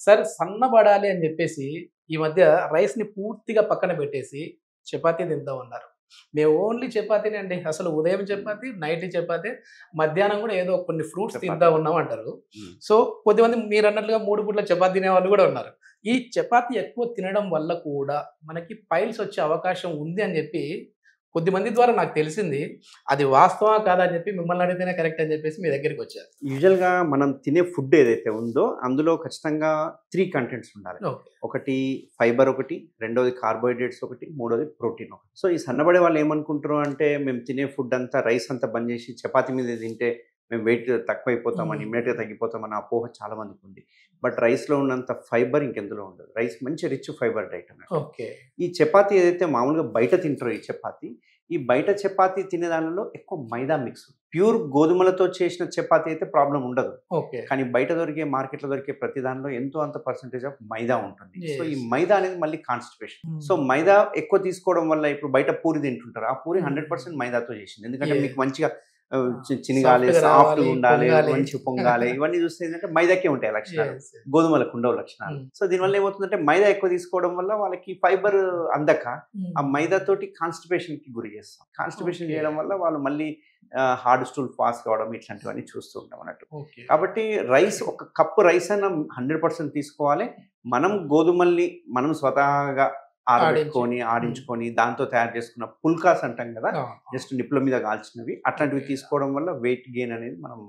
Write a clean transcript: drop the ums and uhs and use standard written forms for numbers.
Sir సన్నబడాలి అని జెప్పేసి ఈ మధ్య రైస్‌ని పూర్తిగా పక్కన పెట్టేసి చపాతీ తిందామన్నారు. మేము ఓన్లీ చపాతీనే అండి. అసలు ఉదయం చపాతీ, నైట్ చపాతీ, మధ్యాహ్నం గూడా ఏదో కొన్ని ఫ్రూట్స్ తింటా చపాతీ. ఉన్నాం అంటారు. హ్మ్. సో, కొద్దిమంది మీరన్నట్లుగా 3 పూట్ల చపాతీ తినేవాళ్ళు గూడా ఉన్నారు. ఈ చపాతీ ఎక్కువ తినడం వల్ల కూడా మనకి పైల్స్ వచ్చే అవకాశం ఉంది అని జెప్పి కొద్దిమంది ద్వారా నాకు తెలిసింది. అది వాస్తవమా కాదా అని జెప్పి మిమ్మల్ని అడిగితేనే కరెక్ట్ అని జెప్పేసి మీ దగ్గరికొచ్చా. యూజువల్‌గా మనం తినే ఫుడ్ ఏదైతే ఉందో, అందులో ఖచ్చితంగా 3 కంటెంట్స్ ఉండాలి. ఓకే. ఒకటి ఫైబర్ ఒకటి, రెండోది కార్బోహైడ్రేట్స్ ఒకటి, మూడోది ప్రోటీన్ ఒకటి. సో, ఈ సన్నబడే వాళ్ళు ఏమనుకుంటారు అంటే, మేము తినే ఫుడ్ అంతా రైస్ అంతా బంద్ చేసి చపాతీ మీద తింటే మేము వెయిట్ తక్కువైపోతామని, హ్మ్. ఇమ్మీడియేట్‌గా తగ్గిపోతామన్న అపోహ చాలా మందికుంది. బట్ రైస్‌లో ఉన్నంత ఫైబర్ ఇంకెందులో ఉండదు. రైస్ మంచి రిచ్ ఫైబర్ డైట్ అన్నట్టు. ఓకే. ఈ చపాతీ ఏదైతే మామూలుగా బయట తింటారో ఈ చపాతీ, ఈ బయట చపాతీ తినే దానిలో ఎక్కువ మైదా మిక్స్. ప్యూర్ గోధుమలతో చేసిన చపాతీ అయితే ప్రాబ్లమ్ ఉండదు. ఓకే. కానీ బయట దొరికే మార్కెట్‌లో దొరికే ప్రతి దానిలో ఎంతో అంత పర్సెంటేజ్ ఆఫ్ మైదా ఉంటుంది. సో, ఈ యెస్. మైదా అనేది మళ్ళీ కాన్‌స్టిపేషన్. హ్మ్. సో, మైదా ఎక్కువ తీసుకోవడం వల్ల ఇప్పుడు బయట పూరి తింటుంటారు. ఆ పూరి హ్మ్. 100% మైదాతో చేసింది. ఎందుకంటే యెస్. మీకు మంచిగా ఆ! చినగాలి, సాఫ్ట్‌గా సాఫ్ట్‌గా రావాలి, ఉండాలి, పొంగాలి. మంచిగా పొంగాలి. ఇవన్నీ చూస్తే ఏంటంటే మైదాకే ఉంటాయి లక్షణాలు. యెస్. గోధుమలకు ఉండవు లక్షణాలు. హ్మ్. సో, దీనివల్ల ఏమవుతుందంటే మైదా ఎక్కువ తీసుకోవడం వల్ల వాళ్ళకి ఫైబర్ అందక ఆ హ్మ్. మైదాతోటి కాన్‌స్టిపేషన్‌కి గురి చేస్తాం. Constipation okay. చేయడం వల్ల వాళ్ళు మళ్ళీ హార్డ్ స్టూల్ పాస్ కావడం ఇట్లాంటివన్నీ చూస్తూ ఉంటాం అన్నట్టు. ఓకే. కాబట్టి రైస్ ఒక కప్పు రైస్ అయినా 100% తీసుకోవాలి. మనం గోధుమల్ని మనం స్వతహాగా ఆడించి. ఆరబెట్టుకొని, హ్మ్. ఆడించుకొని దాంతో తయారు చేసుకున్న పుల్కాస్ అంటాం కదా! అవును. జస్ట్ నిప్పుల మీద కాల్చినవి. అట్లాంటివి ఓకే. తీసుకోవడం వల్ల వెయిట్ గెయిన్ అనేది మనం